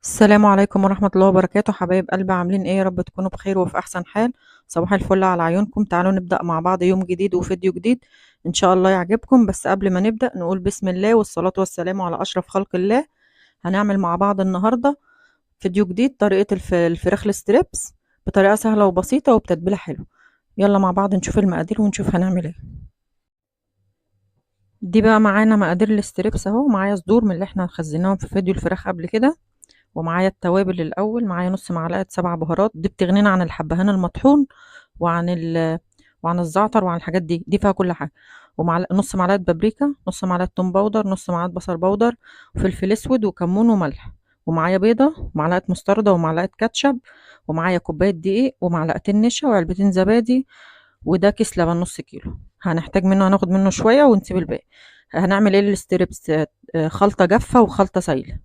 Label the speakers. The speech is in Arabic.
Speaker 1: السلام عليكم ورحمة الله وبركاته، حبايب قلبي، عاملين ايه؟ يا رب تكونوا بخير وفي احسن حال. صباح الفل على عيونكم. تعالوا نبدأ مع بعض يوم جديد وفيديو جديد ان شاء الله يعجبكم. بس قبل ما نبدأ نقول بسم الله والصلاة والسلام على اشرف خلق الله. هنعمل مع بعض النهاردة فيديو جديد، طريقة الفراخ الستريبس بطريقة سهلة وبسيطة وبتتبيلة حلوة. يلا مع بعض نشوف المقادير ونشوف هنعمل ايه. دي بقى معانا مقادير الستريبس اهو. معايا صدور من اللي احنا خزيناهم في فيديو الفراخ قبل كده، ومعايا التوابل الاول. معايا نص معلقه سبع بهارات، دي بتغنينا عن الحبهان المطحون وعن وعن الزعتر وعن الحاجات دي فيها كل حاجه. نص معلقه بابريكا، نص معلقه توم باودر، نص معلقه بصل باودر، وفلفل اسود وكمون وملح. ومعايا بيضه ومعلقه مستردة ومعلقه كاتشب، ومعايا كوبايه دقيق ومعلقتين نشا وعلبتين زبادي، وده كيس لبن نص كيلو. هنحتاج منه، هناخد منه شويه ونسيب الباقي. هنعمل ايه للستريبس؟ خلطه جافه وخلطه سايله.